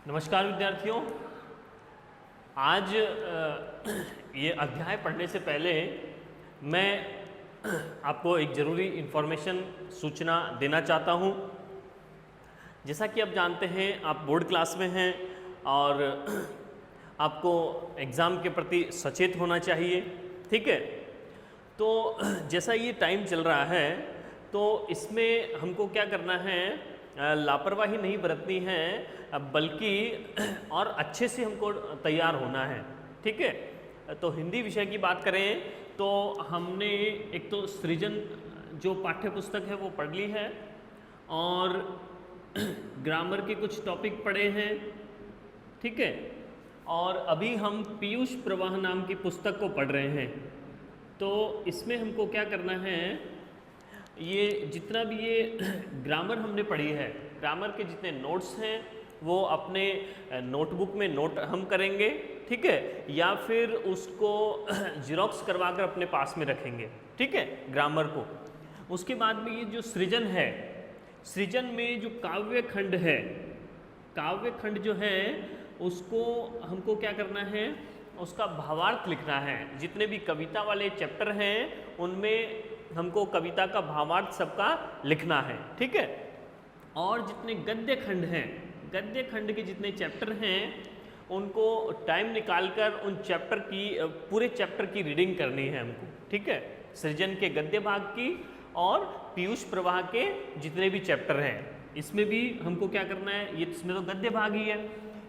नमस्कार विद्यार्थियों। आज ये अध्याय पढ़ने से पहले मैं आपको एक ज़रूरी इन्फॉर्मेशन सूचना देना चाहता हूँ। जैसा कि आप जानते हैं, आप बोर्ड क्लास में हैं और आपको एग्ज़ाम के प्रति सचेत होना चाहिए। ठीक है, तो जैसा ये टाइम चल रहा है तो इसमें हमको क्या करना है, लापरवाही नहीं बरतनी है, बल्कि और अच्छे से हमको तैयार होना है। ठीक है, तो हिंदी विषय की बात करें तो हमने एक तो सृजन जो पाठ्य पुस्तक है वो पढ़ ली है और ग्रामर के कुछ टॉपिक पढ़े हैं। ठीक है, और अभी हम पीयूष प्रवाह नाम की पुस्तक को पढ़ रहे हैं। तो इसमें हमको क्या करना है, ये जितना भी ये ग्रामर हमने पढ़ी है, ग्रामर के जितने नोट्स हैं वो अपने नोटबुक में नोट हम करेंगे। ठीक है, या फिर उसको जीरोक्स करवा कर अपने पास में रखेंगे। ठीक है, ग्रामर को। उसके बाद में ये जो सृजन है, सृजन में जो काव्य खंड है, काव्य खंड जो है उसको हमको क्या करना है, उसका भावार्थ लिखना है। जितने भी कविता वाले चैप्टर हैं उनमें हमको कविता का भावार्थ सबका लिखना है। ठीक है, और जितने गद्य खंड हैं, गद्य खंड के जितने चैप्टर हैं उनको टाइम निकालकर उन चैप्टर की, पूरे चैप्टर की रीडिंग करनी है हमको। ठीक है, सृजन के गद्य भाग की और पीयूष प्रवाह के जितने भी चैप्टर हैं इसमें भी हमको क्या करना है, ये इसमें तो गद्य भाग ही है,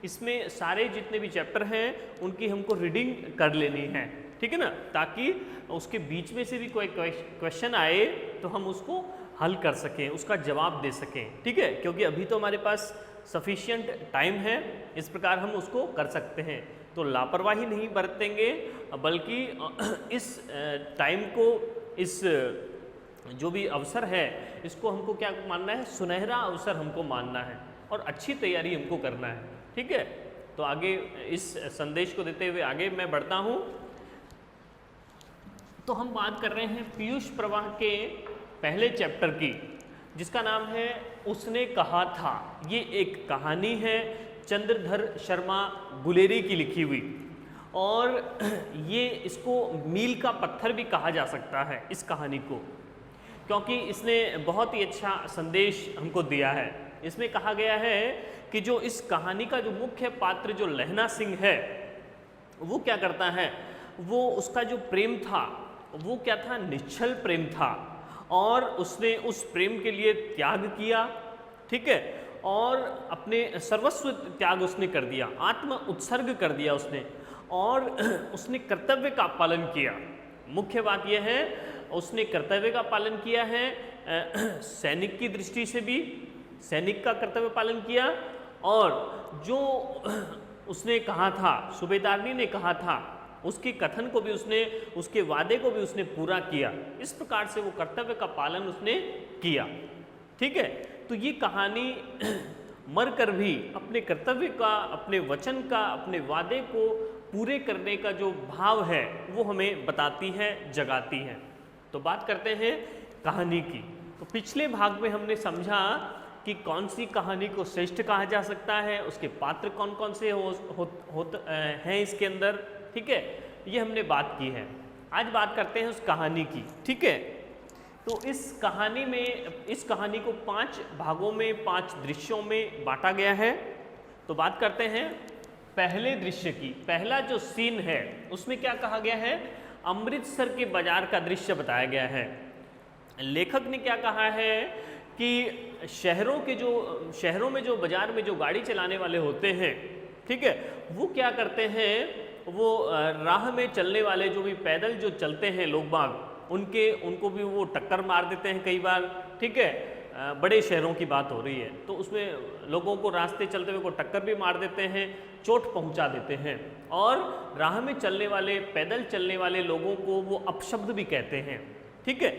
इसमें सारे जितने भी चैप्टर हैं उनकी हमको रीडिंग कर लेनी है। ठीक है ना, ताकि उसके बीच में से भी कोई क्वेश्चन आए तो हम उसको हल कर सकें, उसका जवाब दे सकें। ठीक है, क्योंकि अभी तो हमारे पास सफिशिएंट टाइम है, इस प्रकार हम उसको कर सकते हैं। तो लापरवाही नहीं बरतेंगे, बल्कि इस टाइम को, इस जो भी अवसर है इसको हमको क्या मानना है, सुनहरा अवसर हमको मानना है और अच्छी तैयारी हमको करना है। ठीक है, तो आगे इस संदेश को देते हुए आगे मैं बढ़ता हूँ। तो हम बात कर रहे हैं पीयूष प्रवाह के पहले चैप्टर की, जिसका नाम है उसने कहा था। ये एक कहानी है चंद्रधर शर्मा गुलेरी की लिखी हुई, और ये इसको मील का पत्थर भी कहा जा सकता है इस कहानी को, क्योंकि इसने बहुत ही अच्छा संदेश हमको दिया है। इसमें कहा गया है कि जो इस कहानी का जो मुख्य पात्र जो लहना सिंह है वो क्या करता है, वो उसका जो प्रेम था वो क्या था, निश्चल प्रेम था, और उसने उस प्रेम के लिए त्याग किया। ठीक है, और अपने सर्वस्व त्याग उसने कर दिया, आत्म उत्सर्ग कर दिया उसने, और उसने कर्तव्य का पालन किया। मुख्य बात यह है, उसने कर्तव्य का पालन किया है, सैनिक की दृष्टि से भी सैनिक का कर्तव्य पालन किया, और जो उसने कहा था, सूबेदारनी ने कहा था, उसके कथन को भी उसने, उसके वादे को भी उसने पूरा किया। इस प्रकार से वो कर्तव्य का पालन उसने किया। ठीक है, तो ये कहानी मरकर भी अपने कर्तव्य का, अपने वचन का, अपने वादे को पूरे करने का जो भाव है वो हमें बताती है, जगाती है। तो बात करते हैं कहानी की। तो पिछले भाग में हमने समझा कि कौन सी कहानी को श्रेष्ठ कहा जा सकता है, उसके पात्र कौन कौन से हैं इसके अंदर। ठीक है, ये हमने बात की है। आज बात करते हैं उस कहानी की। ठीक है, तो इस कहानी में, इस कहानी को 5 भागों में, 5 दृश्यों में बांटा गया है। तो बात करते हैं पहले दृश्य की। पहला जो सीन है उसमें क्या कहा गया है, अमृतसर के बाजार का दृश्य बताया गया है। लेखक ने क्या कहा है कि शहरों में जो बाजार में जो गाड़ी चलाने वाले होते हैं, ठीक है, वो क्या करते हैं, वो राह में चलने वाले जो भी पैदल जो चलते हैं लोग बाग, उनको भी वो टक्कर मार देते हैं कई बार। ठीक है, बड़े शहरों की बात हो रही है, तो उसमें लोगों को रास्ते चलते हुए को टक्कर भी मार देते हैं, चोट पहुंचा देते हैं, और राह में चलने वाले, पैदल चलने वाले लोगों को वो अपशब्द भी कहते हैं। ठीक है,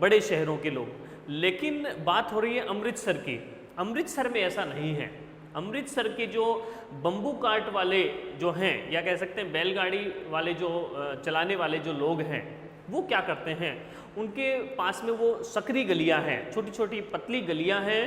बड़े शहरों के लोग। लेकिन बात हो रही है अमृतसर की। अमृतसर में ऐसा नहीं है। अमृतसर के जो बम्बू कार्ट वाले जो हैं, या कह सकते हैं बैलगाड़ी वाले जो चलाने वाले जो लोग हैं, वो क्या करते हैं, उनके पास में वो सकरी गलियां हैं, छोटी छोटी पतली गलियां हैं,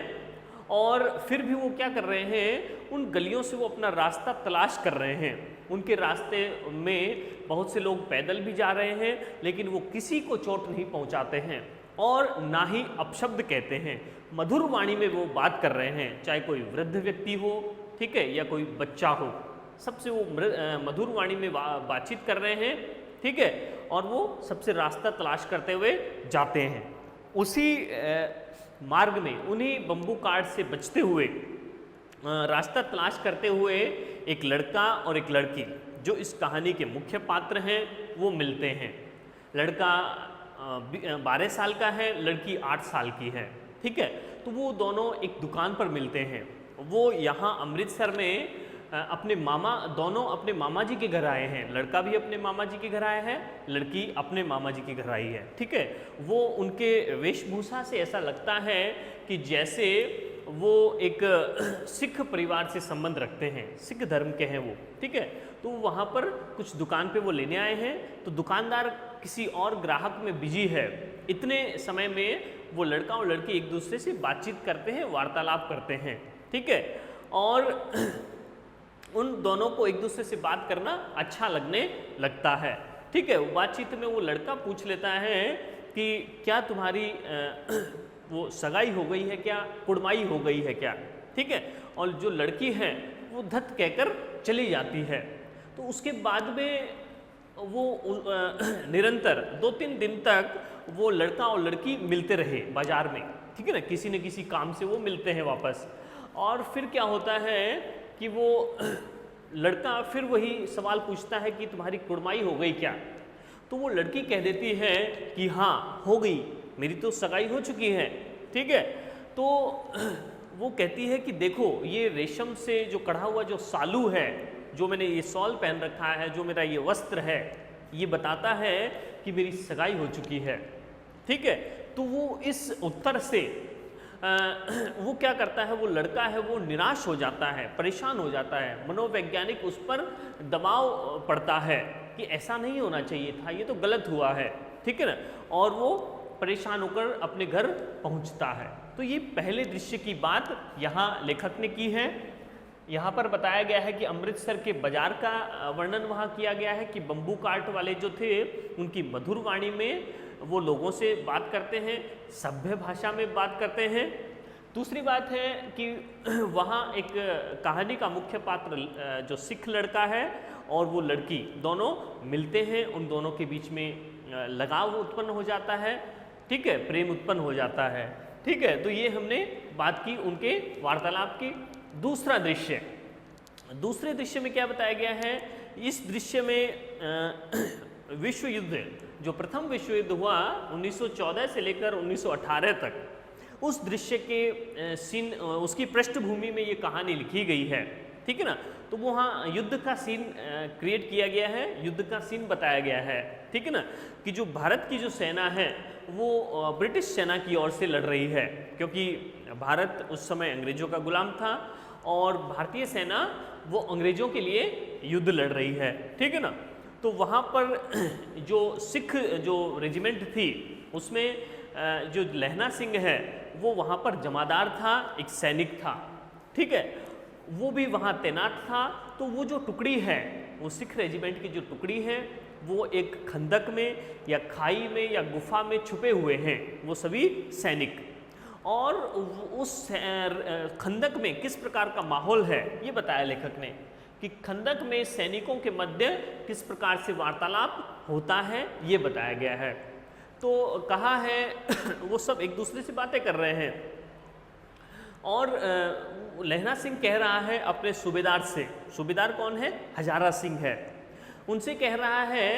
और फिर भी वो क्या कर रहे हैं, उन गलियों से वो अपना रास्ता तलाश कर रहे हैं। उनके रास्ते में बहुत से लोग पैदल भी जा रहे हैं, लेकिन वो किसी को चोट नहीं पहुंचाते हैं और ना ही अपशब्द कहते हैं। मधुर वाणी में वो बात कर रहे हैं, चाहे कोई वृद्ध व्यक्ति हो, ठीक है, या कोई बच्चा हो, सबसे वो मधुर वाणी में बातचीत कर रहे हैं, ठीक है, और वो सबसे रास्ता तलाश करते हुए जाते हैं। उसी मार्ग में उन्हीं बम्बू कार्ड से बचते हुए रास्ता तलाश करते हुए एक लड़का और एक लड़की, जो इस कहानी के मुख्य पात्र हैं, वो मिलते हैं। लड़का 12 साल का है, लड़की 8 साल की है, ठीक है। तो वो दोनों एक दुकान पर मिलते हैं। वो यहाँ अमृतसर में दोनों अपने मामा जी के घर आए हैं। लड़का भी अपने मामा जी के घर आया है, लड़की अपने मामा जी के घर आई है, ठीक है। वो उनके वेशभूषा से ऐसा लगता है कि जैसे वो एक सिख परिवार से संबंध रखते हैं, सिख धर्म के हैं वो, ठीक है। तो वहाँ पर कुछ दुकान पे वो लेने आए हैं, तो दुकानदार किसी और ग्राहक में बिजी है। इतने समय में वो लड़का और लड़की एक दूसरे से बातचीत करते हैं, वार्तालाप करते हैं, ठीक है। और उन दोनों को एक दूसरे से बात करना अच्छा लगने लगता है, ठीक है। बातचीत में वो लड़का पूछ लेता है कि क्या तुम्हारी वो सगाई हो गई है क्या, कुड़माई हो गई है क्या, ठीक है। और जो लड़की है वो धत कहकर चली जाती है। तो उसके बाद में वो निरंतर 2-3 दिन तक वो लड़का और लड़की मिलते रहे बाजार में, ठीक है ना, किसी न किसी काम से वो मिलते हैं वापस। और फिर क्या होता है कि वो लड़का फिर वही सवाल पूछता है कि तुम्हारी कुड़माई हो गई क्या। तो वो लड़की कह देती है कि हाँ हो गई, मेरी तो सगाई हो चुकी है, ठीक है। तो वो कहती है कि देखो ये रेशम से जो कढ़ा हुआ जो सालू है, जो मैंने ये शॉल पहन रखा है, जो मेरा ये वस्त्र है, ये बताता है कि मेरी सगाई हो चुकी है, ठीक है। तो वो इस उत्तर से वो क्या करता है, वो लड़का है वो निराश हो जाता है, परेशान हो जाता है। मनोवैज्ञानिक उस पर दबाव पड़ता है कि ऐसा नहीं होना चाहिए था, ये तो गलत हुआ है, ठीक है ना। और वो परेशान होकर अपने घर पहुंचता है। तो ये पहले दृश्य की बात यहाँ लेखक ने की है। यहाँ पर बताया गया है कि अमृतसर के बाजार का वर्णन वहाँ किया गया है कि बम्बू कार्ट वाले जो थे उनकी मधुर वाणी में वो लोगों से बात करते हैं, सभ्य भाषा में बात करते हैं। दूसरी बात है कि वहाँ एक कहानी का मुख्य पात्र जो सिख लड़का है और वो लड़की दोनों मिलते हैं, उन दोनों के बीच में लगाव उत्पन्न हो जाता है, ठीक है, प्रेम उत्पन्न हो जाता है, ठीक है। तो ये हमने बात की उनके वार्तालाप की। दूसरा दृश्य, दूसरे दृश्य में क्या बताया गया है, इस दृश्य में विश्व युद्ध, जो प्रथम विश्व युद्ध हुआ 1914 से लेकर 1918 तक, उस दृश्य के सीन, उसकी पृष्ठभूमि में ये कहानी लिखी गई है, ठीक है ना। तो वहाँ युद्ध का सीन क्रिएट किया गया है, युद्ध का सीन बताया गया है, ठीक है ना, कि जो भारत की जो सेना है वो ब्रिटिश सेना की ओर से लड़ रही है, क्योंकि भारत उस समय अंग्रेजों का गुलाम था और भारतीय सेना वो अंग्रेजों के लिए युद्ध लड़ रही है, ठीक है ना। तो वहाँ पर जो सिख जो रेजिमेंट थी उसमें जो लहना सिंह है वो वहाँ पर जमादार था, एक सैनिक था, ठीक है, वो भी वहाँ तैनात था। तो वो जो टुकड़ी है, वो सिख रेजिमेंट की जो टुकड़ी है, वो एक खंदक में या खाई में या गुफा में छुपे हुए हैं, वो सभी सैनिक। और उस खंदक में किस प्रकार का माहौल है ये बताया लेखक ने, कि खंदक में सैनिकों के मध्य किस प्रकार से वार्तालाप होता है ये बताया गया है। तो कहा है वो सब एक दूसरे से बातें कर रहे हैं और लहना सिंह कह रहा है अपने सूबेदार से, सूबेदार कौन है, हजारा सिंह है, उनसे कह रहा है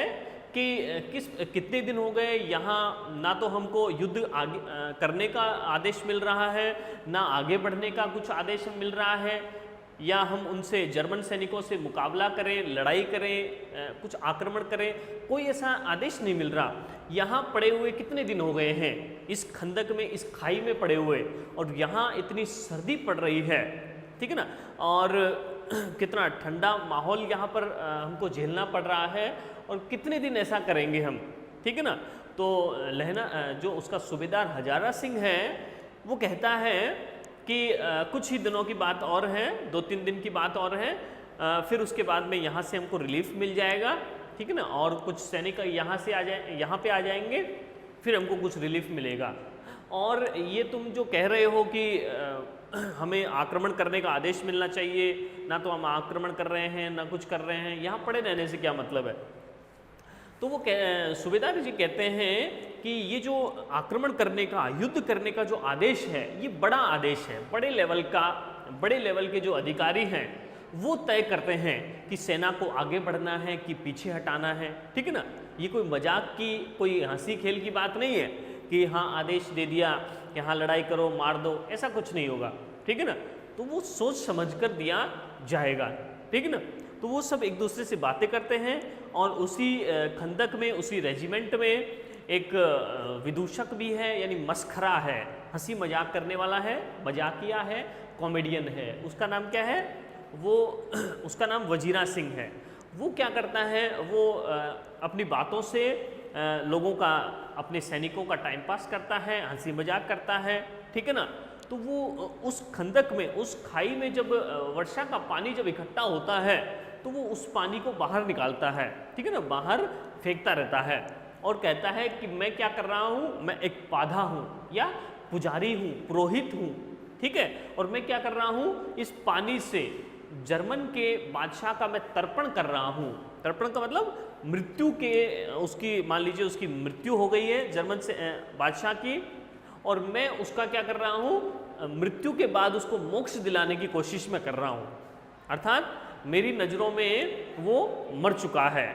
कि कितने दिन हो गए यहाँ, ना तो हमको युद्ध आगे करने का आदेश मिल रहा है, ना आगे बढ़ने का कुछ आदेश मिल रहा है, या हम उनसे जर्मन सैनिकों से मुकाबला करें, लड़ाई करें, कुछ आक्रमण करें, कोई ऐसा आदेश नहीं मिल रहा। यहाँ पड़े हुए कितने दिन हो गए हैं, इस खंदक में, इस खाई में पड़े हुए, और यहाँ इतनी सर्दी पड़ रही है, ठीक है ना, और कितना ठंडा माहौल यहाँ पर हमको झेलना पड़ रहा है, और कितने दिन ऐसा करेंगे हम, ठीक है ना। तो लहना जो उसका सूबेदार हजारा सिंह है वो कहता है कि कुछ ही दिनों की बात और है, 2-3 दिन की बात और है, फिर उसके बाद में यहाँ से हमको रिलीफ मिल जाएगा, ठीक है ना, और कुछ सैनिक यहाँ से आ जाए, यहाँ पे आ जाएंगे, फिर हमको कुछ रिलीफ मिलेगा। और ये तुम जो कह रहे हो कि हमें आक्रमण करने का आदेश मिलना चाहिए, ना तो हम आक्रमण कर रहे हैं ना कुछ कर रहे हैं, यहाँ पड़े रहने से क्या मतलब है। तो वो सूबेदार जी कहते हैं कि ये जो आक्रमण करने का, युद्ध करने का जो आदेश है, ये बड़ा आदेश है, बड़े लेवल के जो अधिकारी हैं वो तय करते हैं कि सेना को आगे बढ़ना है कि पीछे हटाना है, ठीक है ना। ये कोई मजाक की, कोई हंसी खेल की बात नहीं है कि हाँ आदेश दे दिया कि हाँ लड़ाई करो, मार दो, ऐसा कुछ नहीं होगा, ठीक है ना। तो वो सोच समझ कर दिया जाएगा, ठीक है ना। तो वो सब एक दूसरे से बातें करते हैं और उसी खंदक में, उसी रेजिमेंट में एक विदूषक भी है, यानी मस्खरा है, हंसी मजाक करने वाला है, मजाकिया है, कॉमेडियन है। उसका नाम क्या है? वो उसका नाम वजीरा सिंह है। वो क्या करता है, वो अपनी बातों से लोगों का, अपने सैनिकों का टाइम पास करता है, हंसी मजाक करता है, ठीक है ना। तो वो उस खंदक में, उस खाई में जब वर्षा का पानी जब इकट्ठा होता है तो वो उस पानी को बाहर निकालता है, ठीक है ना, बाहर फेंकता रहता है और कहता है कि मैं क्या कर रहा हूँ, मैं एक पाधा हूँ या पुजारी हूँ, पुरोहित हूँ, ठीक है, और मैं क्या कर रहा हूँ, इस पानी से जर्मन के बादशाह का मैं तर्पण कर रहा हूँ। तर्पण का मतलब मृत्यु के, उसकी मान लीजिए उसकी मृत्यु हो गई है जर्मन से बादशाह की, और मैं उसका क्या कर रहा हूँ, मृत्यु के बाद उसको मोक्ष दिलाने की कोशिश में कर रहा हूँ। अर्थात मेरी नज़रों में वो मर चुका है,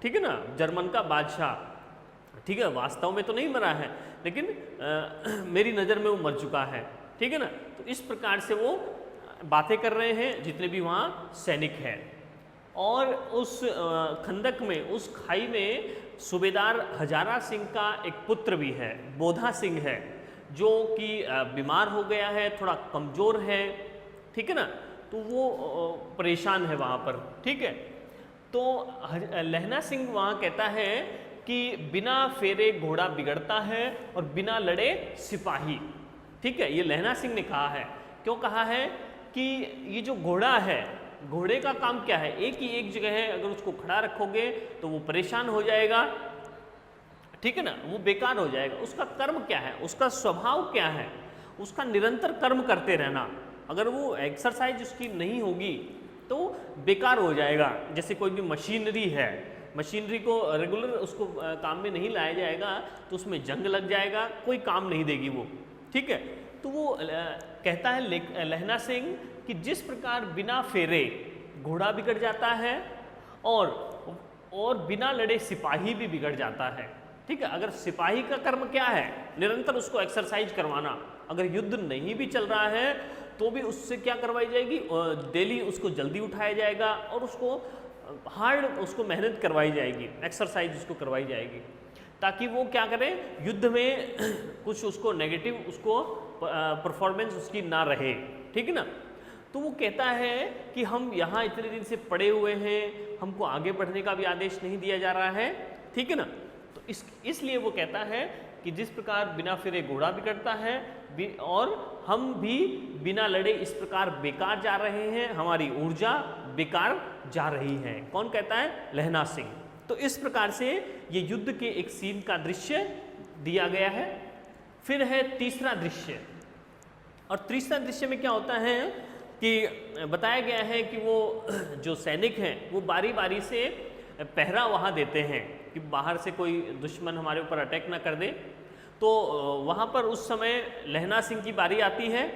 ठीक है ना, जर्मन का बादशाह, ठीक है, वास्तव में तो नहीं मरा है लेकिन मेरी नज़र में वो मर चुका है, ठीक है ना। तो इस प्रकार से वो बातें कर रहे हैं जितने भी वहाँ सैनिक हैं। और उस खंदक में, उस खाई में सूबेदार हजारा सिंह का एक पुत्र भी है, बोधा सिंह है, जो कि बीमार हो गया है, थोड़ा कमज़ोर है, ठीक है ना। तो वो परेशान है वहाँ पर, ठीक है। तो लहना सिंह वहाँ कहता है कि बिना फेरे घोड़ा बिगड़ता है और बिना लड़े सिपाही, ठीक है, ये लहना सिंह ने कहा है। क्यों कहा है कि ये जो घोड़ा है, घोड़े का काम क्या है, एक ही एक जगह है, अगर उसको खड़ा रखोगे तो वो परेशान हो जाएगा, ठीक है ना, वो बेकार हो जाएगा। उसका कर्म क्या है, उसका स्वभाव क्या है, उसका निरंतर कर्म करते रहना। अगर वो एक्सरसाइज उसकी नहीं होगी तो बेकार हो जाएगा। जैसे कोई भी मशीनरी है, मशीनरी को रेगुलर उसको काम में नहीं लाया जाएगा तो उसमें जंग लग जाएगा, कोई काम नहीं देगी वो, ठीक है। तो वो कहता है लहना सिंह कि जिस प्रकार बिना फेरे घोड़ा बिगड़ जाता है और बिना लड़े सिपाही भी बिगड़ जाता है, ठीक है। अगर सिपाही का कर्म क्या है, निरंतर उसको एक्सरसाइज करवाना, अगर युद्ध नहीं भी चल रहा है तो भी उससे क्या करवाई जाएगी, डेली उसको जल्दी उठाया जाएगा और उसको हार्ड, उसको मेहनत करवाई जाएगी, एक्सरसाइज उसको करवाई जाएगी, ताकि वो क्या करे, युद्ध में कुछ उसको नेगेटिव, उसको परफॉर्मेंस उसकी ना रहे, ठीक है ना। तो वो कहता है कि हम यहाँ इतने दिन से पड़े हुए हैं, हमको आगे बढ़ने का भी आदेश नहीं दिया जा रहा है, ठीक है ना। तो इसलिए वो कहता है कि जिस प्रकार बिना फिरे घोड़ा बिगड़ता है और हम भी बिना लड़े इस प्रकार बेकार जा रहे हैं, हमारी ऊर्जा बेकार जा रही है। कौन कहता है? लहना सिंह। तो इस प्रकार से ये युद्ध के एक सीन का दृश्य दिया गया है। फिर है तीसरा दृश्य, और तीसरा दृश्य में क्या होता है कि बताया गया है कि वो जो सैनिक हैं वो बारी बारी से पहरा वहाँ देते हैं कि बाहर से कोई दुश्मन हमारे ऊपर अटैक ना कर दे। तो वहाँ पर उस समय लहना सिंह की बारी आती है,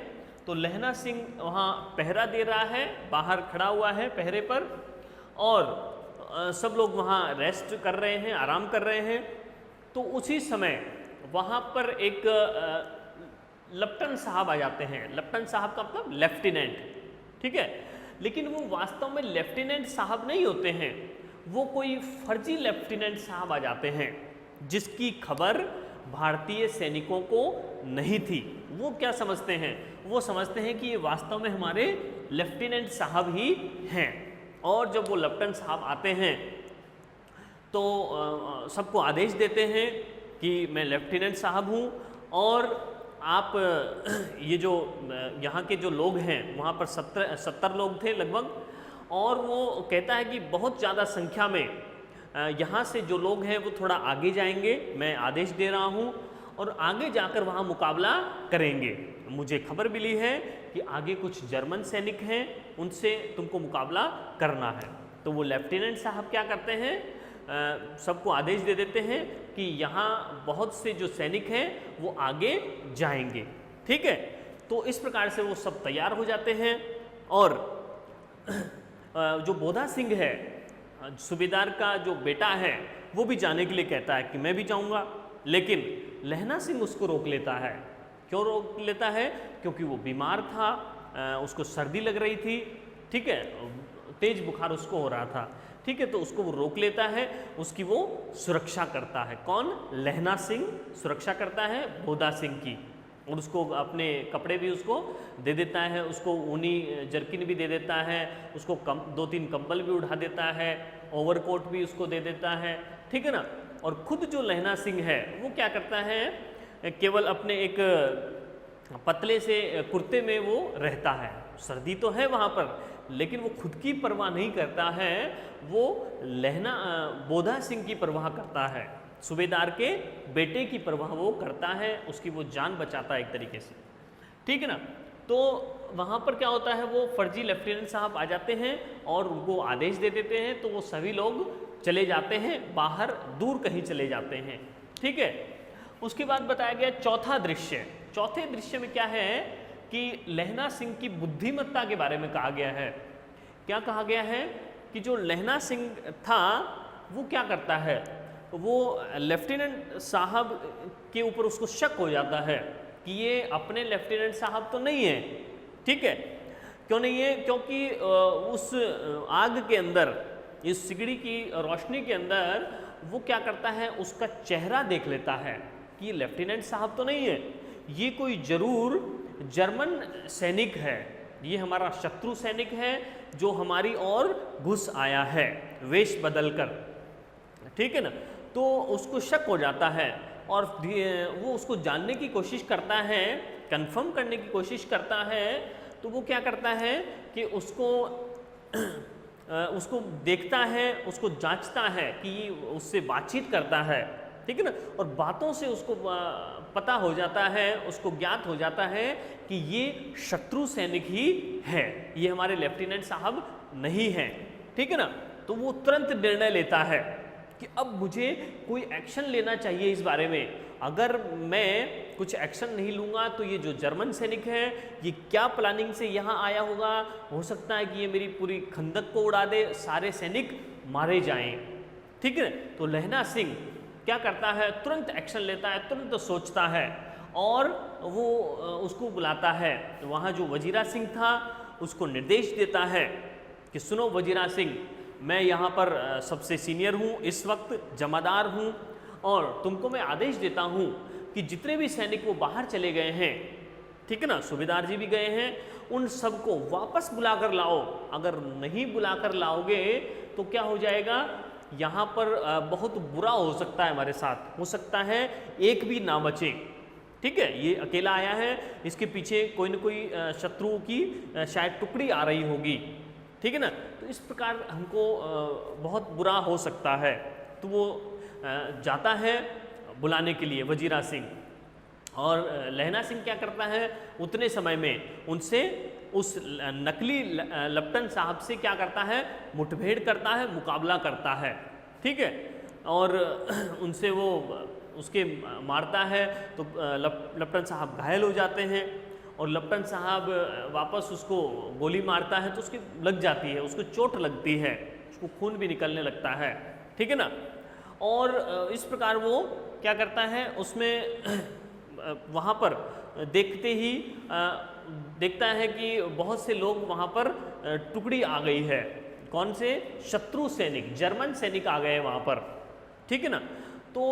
तो लहना सिंह वहाँ पहरा दे रहा है, बाहर खड़ा हुआ है पहरे पर, और सब लोग वहाँ रेस्ट कर रहे हैं, आराम कर रहे हैं। तो उसी समय वहाँ पर एक लेफ्टिनेंट साहब आ जाते हैं। लेफ्टिनेंट साहब का मतलब लेफ्टिनेंट, ठीक है, लेकिन वो वास्तव में लेफ्टिनेंट साहब नहीं होते हैं, वो कोई फर्जी लेफ्टिनेंट साहब आ जाते हैं जिसकी खबर भारतीय सैनिकों को नहीं थी। वो क्या समझते हैं? वो समझते हैं कि ये वास्तव में हमारे लेफ्टिनेंट साहब ही हैं। और जब वो लेफ्टिनेंट साहब आते हैं तो सबको आदेश देते हैं कि मैं लेफ्टिनेंट साहब हूँ और आप ये जो यहाँ के जो लोग हैं वहाँ पर 70 लोग थे लगभग, और वो कहता है कि बहुत ज़्यादा संख्या में यहाँ से जो लोग हैं वो थोड़ा आगे जाएंगे, मैं आदेश दे रहा हूँ, और आगे जाकर वहाँ मुकाबला करेंगे। मुझे खबर मिली है कि आगे कुछ जर्मन सैनिक हैं, उनसे तुमको मुकाबला करना है। तो वो लेफ्टिनेंट साहब क्या करते हैं, सबको आदेश दे देते हैं कि यहाँ बहुत से जो सैनिक हैं वो आगे जाएंगे। ठीक है, तो इस प्रकार से वो सब तैयार हो जाते हैं, और जो बोधा सिंह है सूबेदार का जो बेटा है वो भी जाने के लिए कहता है कि मैं भी जाऊंगा, लेकिन लहना सिंह उसको रोक लेता है। क्यों रोक लेता है? क्योंकि वो बीमार था, उसको सर्दी लग रही थी, ठीक है, तेज बुखार उसको हो रहा था, ठीक है, तो उसको वो रोक लेता है, उसकी वो सुरक्षा करता है। कौन? लहना सिंह सुरक्षा करता है बोधा सिंह की, और उसको अपने कपड़े भी उसको दे देता है, उसको ऊनी जर्किन भी दे देता है, उसको 2-3 कंबल भी उठा देता है, ओवरकोट भी उसको दे देता है, ठीक है ना। और खुद जो लहना सिंह है वो क्या करता है, केवल अपने एक पतले से कुर्ते में वो रहता है। सर्दी तो है वहाँ पर, लेकिन वो खुद की परवाह नहीं करता है, वो बोधा सिंह की परवाह करता है, सूबेदार के बेटे की परवाह वो करता है, उसकी वो जान बचाता है एक तरीके से, ठीक है ना। तो वहाँ पर क्या होता है, वो फर्जी लेफ्टिनेंट साहब आ जाते हैं और उनको आदेश दे देते हैं, तो वो सभी लोग चले जाते हैं बाहर, दूर कहीं चले जाते हैं, ठीक है। उसके बाद बताया गया चौथा दृश्य। चौथे दृश्य में क्या है कि लहना सिंह की बुद्धिमत्ता के बारे में कहा गया है। क्या कहा गया है कि जो लहना सिंह था वो क्या करता है, वो लेफ्टिनेंट साहब के ऊपर उसको शक हो जाता है कि ये अपने लेफ्टिनेंट साहब तो नहीं है, ठीक है। क्यों नहीं है? क्योंकि उस आग के अंदर, इस सिगड़ी की रोशनी के अंदर वो क्या करता है, उसका चेहरा देख लेता है कि ये लेफ्टिनेंट साहब तो नहीं है, ये कोई जरूर जर्मन सैनिक है, ये हमारा शत्रु सैनिक है जो हमारी ओर घुस आया है वेश बदलकर, ठीक है ना। तो उसको शक हो जाता है और वो उसको जानने की कोशिश करता है, कंफर्म करने की कोशिश करता है। तो वो क्या करता है कि उसको देखता है, उसको जांचता है कि उससे बातचीत करता है, ठीक है ना, और बातों से उसको पता हो जाता है, उसको ज्ञात हो जाता है कि ये शत्रु सैनिक ही है, ये हमारे लेफ्टिनेंट साहब नहीं हैं, ठीक है ना। तो वो तुरंत निर्णय लेता है कि अब मुझे कोई एक्शन लेना चाहिए इस बारे में। अगर मैं कुछ एक्शन नहीं लूँगा तो ये जो जर्मन सैनिक है ये क्या प्लानिंग से यहाँ आया होगा, हो सकता है कि ये मेरी पूरी खंदक को उड़ा दे, सारे सैनिक मारे जाएं, ठीक है। तो लहना सिंह क्या करता है, तुरंत एक्शन लेता है, तुरंत सोचता है और वो उसको बुलाता है। तो वहाँ जो वजीरा सिंह था उसको निर्देश देता है कि सुनो वजीरा सिंह, मैं यहाँ पर सबसे सीनियर हूँ, इस वक्त जमादार हूँ, और तुमको मैं आदेश देता हूँ कि जितने भी सैनिक वो बाहर चले गए हैं, ठीक है ना, सूबेदार जी भी गए हैं, उन सबको वापस बुलाकर लाओ। अगर नहीं बुलाकर लाओगे तो क्या हो जाएगा, यहाँ पर बहुत बुरा हो सकता है हमारे साथ, हो सकता है एक भी ना बचे, ठीक है। ये अकेला आया है, इसके पीछे कोई न कोई शत्रुओं की शायद टुकड़ी आ रही होगी, ठीक है ना। तो इस प्रकार हमको बहुत बुरा हो सकता है। तो वो जाता है बुलाने के लिए वजीरा सिंह, और लहना सिंह क्या करता है, उतने समय में उनसे, उस नकली लेफ्टिनेंट साहब से क्या करता है, मुठभेड़ करता है, मुकाबला करता है, ठीक है। और उनसे वो उसके मारता है, तो लेफ्टिनेंट साहब घायल हो जाते हैं, और लेफ्टिनेंट साहब वापस उसको गोली मारता है तो उसकी लग जाती है, उसको चोट लगती है, उसको खून भी निकलने लगता है, ठीक है ना। और इस प्रकार वो क्या करता है, उसमें वहाँ पर देखते ही देखता है कि बहुत से लोग वहाँ पर टुकड़ी आ गई है, कौन से, शत्रु सैनिक, जर्मन सैनिक आ गए वहाँ पर, ठीक है ना। तो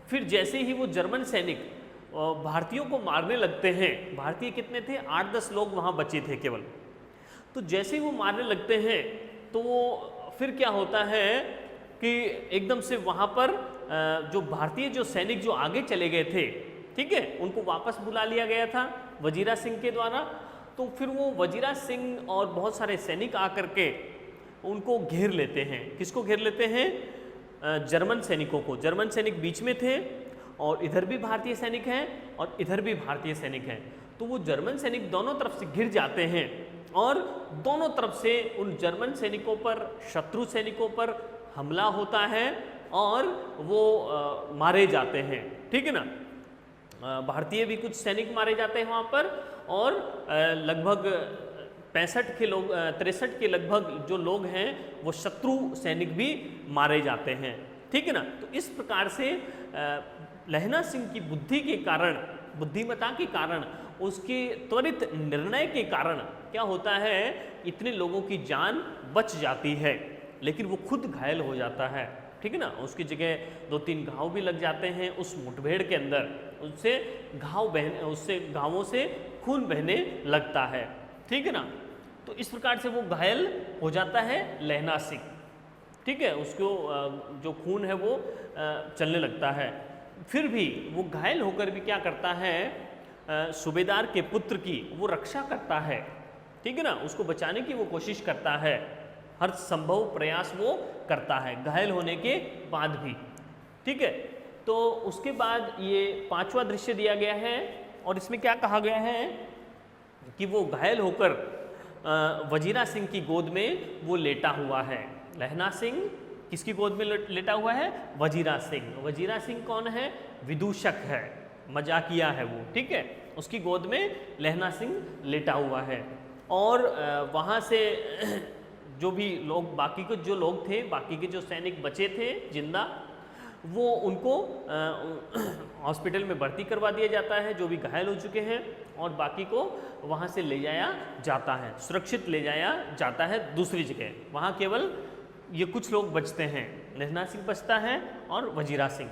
फिर जैसे ही वो जर्मन सैनिक भारतीयों को मारने लगते हैं, भारतीय कितने थे, 8-10 लोग वहाँ बचे थे केवल, तो जैसे ही वो मारने लगते हैं तो वो फिर क्या होता है कि एकदम से वहाँ पर जो भारतीय जो सैनिक जो आगे चले गए थे ठीक है, उनको वापस बुला लिया गया था वजीरा सिंह के द्वारा। तो फिर वो वजीरा सिंह और बहुत सारे सैनिक आकर के उनको घेर लेते हैं। किसको घेर लेते हैं? जर्मन सैनिकों को। जर्मन सैनिक बीच में थे और इधर भी भारतीय सैनिक हैं और इधर भी भारतीय सैनिक हैं। तो वो जर्मन सैनिक दोनों तरफ से घिर जाते हैं और दोनों तरफ से उन जर्मन सैनिकों पर, शत्रु सैनिकों पर हमला होता है और वो मारे जाते हैं। ठीक है ना, भारतीय भी कुछ सैनिक मारे जाते हैं वहाँ पर और लगभग 65 के लोग 63 के लगभग जो लोग हैं वो शत्रु सैनिक भी मारे जाते हैं। ठीक है ना, तो इस प्रकार से लहना सिंह की बुद्धि के कारण, बुद्धिमत्ता के कारण, उसके त्वरित निर्णय के कारण क्या होता है, इतने लोगों की जान बच जाती है, लेकिन वो खुद घायल हो जाता है। ठीक है ना, उसकी जगह 2-3 घाव भी लग जाते हैं उस मुठभेड़ के अंदर, उससे घावों से खून बहने लगता है। ठीक है ना, तो इस प्रकार से वो घायल हो जाता है लहना सिंह। ठीक है, उसको जो खून है वो चलने लगता है। फिर भी वो घायल होकर भी क्या करता है, सूबेदार के पुत्र की वो रक्षा करता है। ठीक है ना, उसको बचाने की वो कोशिश करता है, हर संभव प्रयास वो करता है घायल होने के बाद भी। ठीक है, तो उसके बाद ये 5वां दृश्य दिया गया है और इसमें क्या कहा गया है कि वो घायल होकर वजीरा सिंह की गोद में वो लेटा हुआ है। लहना सिंह किसकी गोद में लेटा हुआ है? वजीरा सिंह। वजीरा सिंह कौन है? विदूषक है, मजाकिया है वो। ठीक है, उसकी गोद में लहना सिंह लेटा हुआ है और वहाँ से जो भी लोग, बाकी के जो लोग थे, बाकी के जो सैनिक बचे थे जिंदा, वो उनको हॉस्पिटल में भर्ती करवा दिया जाता है, जो भी घायल हो चुके हैं, और बाकी को वहाँ से ले जाया जाता है, सुरक्षित ले जाया जाता है दूसरी जगह। वहाँ केवल ये कुछ लोग बचते हैं, लहना सिंह बचता है और वजीरा सिंह।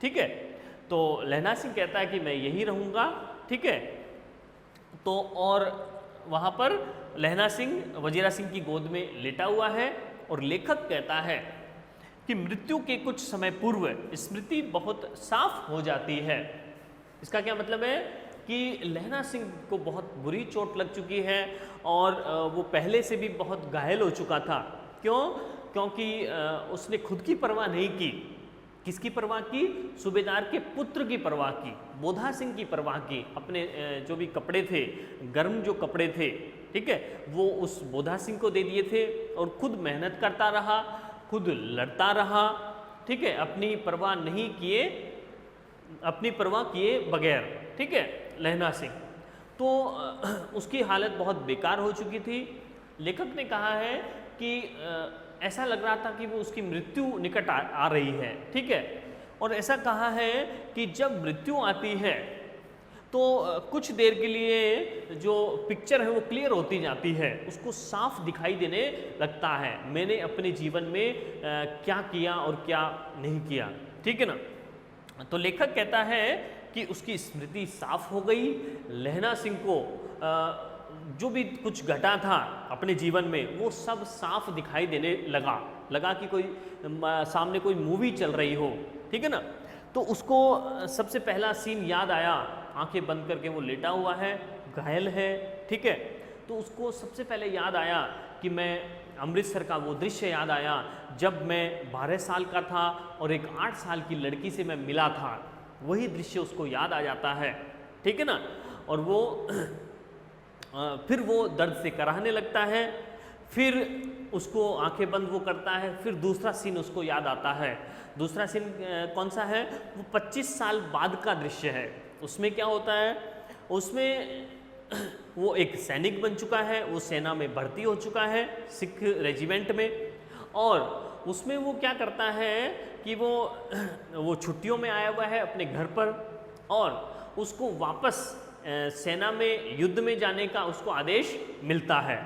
ठीक है, तो लहना सिंह कहता है कि मैं यहीं रहूँगा। ठीक है, तो और वहाँ पर लहना सिंह वजीरा सिंह की गोद में लेटा हुआ है और लेखक कहता है कि मृत्यु के कुछ समय पूर्व स्मृति बहुत साफ हो जाती है। इसका क्या मतलब है कि लहना सिंह को बहुत बुरी चोट लग चुकी है और वो पहले से भी बहुत घायल हो चुका था। क्यों? क्योंकि उसने खुद की परवाह नहीं की। किसकी परवाह की? सूबेदार के पुत्र की परवाह की, बोधा सिंह की परवाह की। अपने जो भी कपड़े थे, गर्म जो कपड़े थे, ठीक है, वो उस बोधा सिंह को दे दिए थे और खुद मेहनत करता रहा, खुद लड़ता रहा। ठीक है, अपनी परवाह नहीं किए, अपनी परवाह किए बगैर। ठीक है, लहना सिंह तो उसकी हालत बहुत बेकार हो चुकी थी। लेखक ने कहा है कि ऐसा लग रहा था कि वो उसकी मृत्यु निकट आ रही है। ठीक है, और ऐसा कहा है कि जब मृत्यु आती है तो कुछ देर के लिए जो पिक्चर है वो क्लियर होती जाती है, उसको साफ दिखाई देने लगता है, मैंने अपने जीवन में क्या किया और क्या नहीं किया। ठीक है ना, तो लेखक कहता है कि उसकी स्मृति साफ हो गई। लहना सिंह को जो भी कुछ घटा था अपने जीवन में वो सब साफ दिखाई देने लगा कि कोई सामने कोई मूवी चल रही हो। ठीक है ना, तो उसको सबसे पहला सीन याद आया, आंखें बंद करके वो लेटा हुआ है, घायल है। ठीक है, तो उसको सबसे पहले याद आया कि मैं अमृतसर का वो दृश्य याद आया जब मैं 12 साल का था और एक 8 साल की लड़की से मैं मिला था। वही दृश्य उसको याद आ जाता है। ठीक है ना, और वो फिर वो दर्द से कराहने लगता है। फिर उसको आंखें बंद वो करता है। फिर दूसरा सीन उसको याद आता है। दूसरा सीन कौन सा है? वो 25 साल बाद का दृश्य है। उसमें क्या होता है? उसमें वो एक सैनिक बन चुका है, वो सेना में भर्ती हो चुका है, सिख रेजिमेंट में। और उसमें वो क्या करता है कि वो छुट्टियों में आया हुआ है अपने घर पर और उसको वापस सेना में युद्ध में जाने का उसको आदेश मिलता है।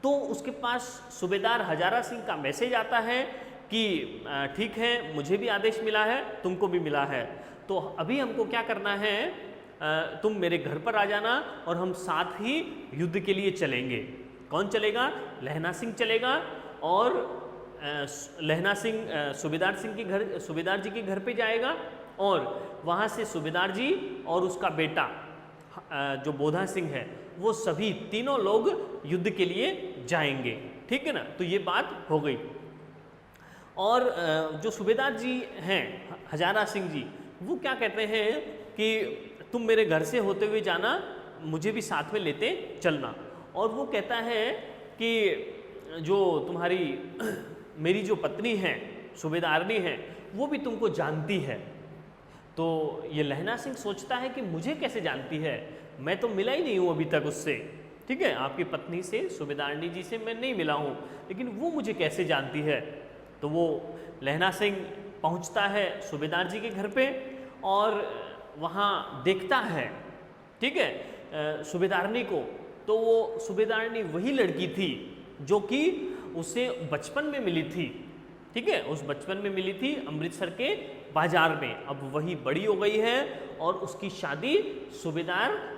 तो उसके पास सूबेदार हजारा सिंह का मैसेज आता है कि ठीक है, मुझे भी आदेश मिला है, तुमको भी मिला है, तो अभी हमको क्या करना है, तुम मेरे घर पर आ जाना और हम साथ ही युद्ध के लिए चलेंगे। कौन चलेगा? लहना सिंह चलेगा और लहना सिंह सूबेदार जी के घर पे जाएगा और वहाँ से सूबेदार जी और उसका बेटा जो बोधा सिंह है वो सभी तीनों लोग युद्ध के लिए जाएंगे, ठीक है ना। तो ये बात हो गई। और जो सूबेदार जी हैं हजारा सिंह जी, वो क्या कहते हैं कि तुम मेरे घर से होते हुए जाना, मुझे भी साथ में लेते चलना। और वो कहता है कि जो तुम्हारी मेरी जो पत्नी है सूबेदारनी है वो भी तुमको जानती है। तो ये लहना सिंह सोचता है कि मुझे कैसे जानती है, मैं तो मिला ही नहीं हूँ अभी तक उससे, ठीक है, आपकी पत्नी से सूबेदारनी जी से मैं नहीं मिला हूँ, लेकिन वो मुझे कैसे जानती है। तो वो लहना सिंह पहुँचता है सूबेदार जी के घर पे और वहाँ देखता है, ठीक है, सूबेदारनी को। तो वो सूबेदारनी वही लड़की थी जो कि उसे बचपन में मिली थी, ठीक है, उस बचपन में मिली थी अमृतसर के बाजार में। अब वही बड़ी हो गई है और उसकी शादी सूबेदार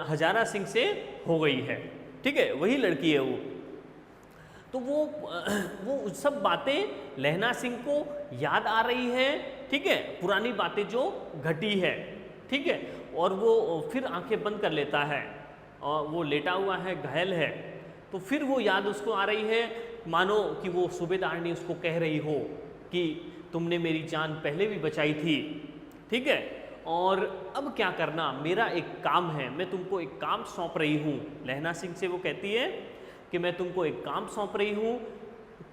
हजारा सिंह से हो गई है, ठीक है, वही लड़की है वो। तो वो सब बातें लहना सिंह को याद आ रही है, ठीक है, पुरानी बातें जो घटी है, ठीक है। और वो फिर आंखें बंद कर लेता है और वो लेटा हुआ है, घायल है। तो फिर वो याद उसको आ रही है, मानो कि वो सूबेदारनी उसको कह रही हो कि तुमने मेरी जान पहले भी बचाई थी, ठीक है, और अब क्या करना, मेरा एक काम है, मैं तुमको एक काम सौंप रही हूँ। लहना सिंह से वो कहती है कि मैं तुमको एक काम सौंप रही हूँ।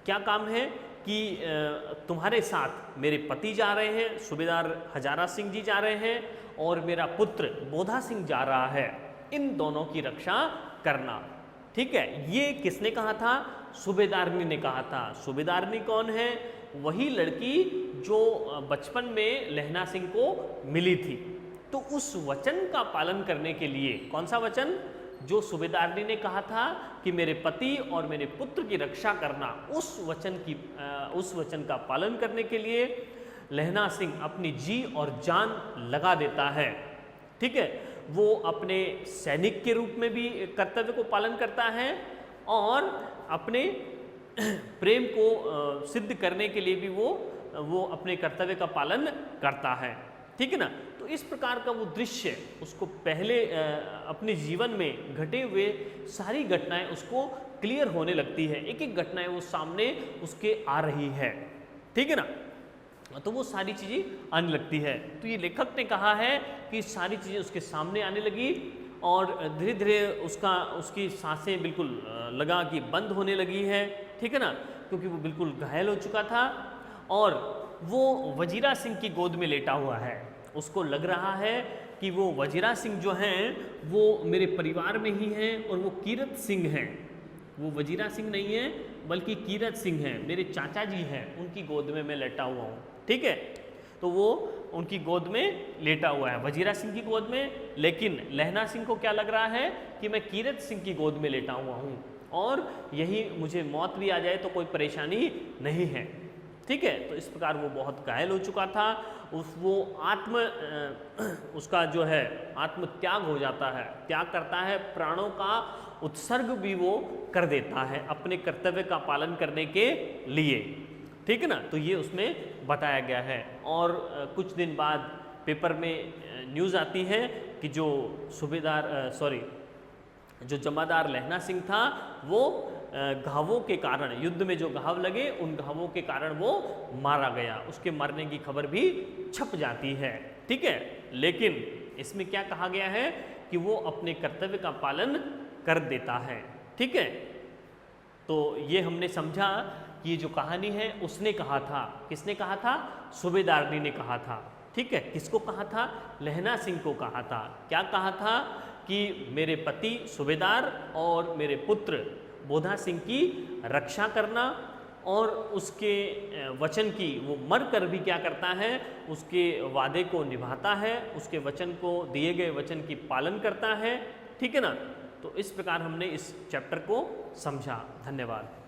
क्या काम है कि तुम्हारे साथ मेरे पति जा रहे हैं, सूबेदार हजारा सिंह जी जा रहे हैं, और मेरा पुत्र बोधा सिंह जा रहा है, इन दोनों की रक्षा करना, ठीक है। ये किसने कहा था? सूबेदारनी ने कहा था। सूबेदारनी कौन है? वही लड़की जो बचपन में लहना सिंह को मिली थी। तो उस वचन का पालन करने के लिए, कौन सा वचन? जो सूबेदारनी ने कहा था कि मेरे पति और मेरे पुत्र की रक्षा करना, उस वचन का पालन करने के लिए लहना सिंह अपनी जी और जान लगा देता है, ठीक है। वो अपने सैनिक के रूप में भी कर्तव्य को पालन करता है और अपने प्रेम को सिद्ध करने के लिए भी वो अपने कर्तव्य का पालन करता है, ठीक है ना। तो इस प्रकार का वो दृश्य उसको पहले अपने जीवन में घटे हुए सारी घटनाएं उसको क्लियर होने लगती है, एक एक घटनाएं वो सामने उसके आ रही है, ठीक है ना। तो वो सारी चीज़ें आने लगती है। तो ये लेखक ने कहा है कि सारी चीज़ें उसके सामने आने लगी और धीरे धीरे उसकी सांसें बिल्कुल लगा कि बंद होने लगी है, ठीक है ना, क्योंकि वो बिल्कुल घायल हो चुका था और वो वजीरा सिंह की गोद में लेटा हुआ है। उसको लग रहा है कि वो वजीरा सिंह जो हैं वो मेरे परिवार में ही हैं और वो कीरत सिंह हैं, वो वजीरा सिंह नहीं है बल्कि कीरत सिंह हैं, मेरे चाचा जी हैं, उनकी गोद में मैं लेटा हुआ हूँ, ठीक है। तो वो उनकी गोद में लेटा हुआ है, वजीरा सिंह की गोद में। लेकिन लहना सिंह को क्या लग रहा है कि मैं कीरत सिंह की गोद में लेटा हुआ हूँ और यही मुझे मौत भी आ जाए तो कोई परेशानी नहीं है, ठीक है। तो इस प्रकार वो बहुत घायल हो चुका था। उसका जो है आत्म त्याग हो जाता है, त्याग करता है, प्राणों का उत्सर्ग भी वो कर देता है अपने कर्तव्य का पालन करने के लिए, ठीक है ना। तो ये उसमें बताया गया है। और कुछ दिन बाद पेपर में न्यूज़ आती है कि जो जमादार लहना सिंह था वो घावों के कारण, युद्ध में जो घाव लगे उन घावों के कारण वो मारा गया, उसके मरने की खबर भी छप जाती है, ठीक है। लेकिन इसमें क्या कहा गया है कि वो अपने कर्तव्य का पालन कर देता है, ठीक है। तो ये हमने समझा कि ये जो कहानी है उसने कहा था, किसने कहा था? सूबेदारनी ने कहा था, ठीक है। किसको कहा था? लहना सिंह को कहा था। क्या कहा था? कि मेरे पति सूबेदार और मेरे पुत्र बोधा सिंह की रक्षा करना, और उसके वचन की वो मर कर भी क्या करता है, उसके वादे को निभाता है, उसके वचन को, दिए गए वचन की पालन करता है, ठीक है ना। तो इस प्रकार हमने इस चैप्टर को समझा। धन्यवाद।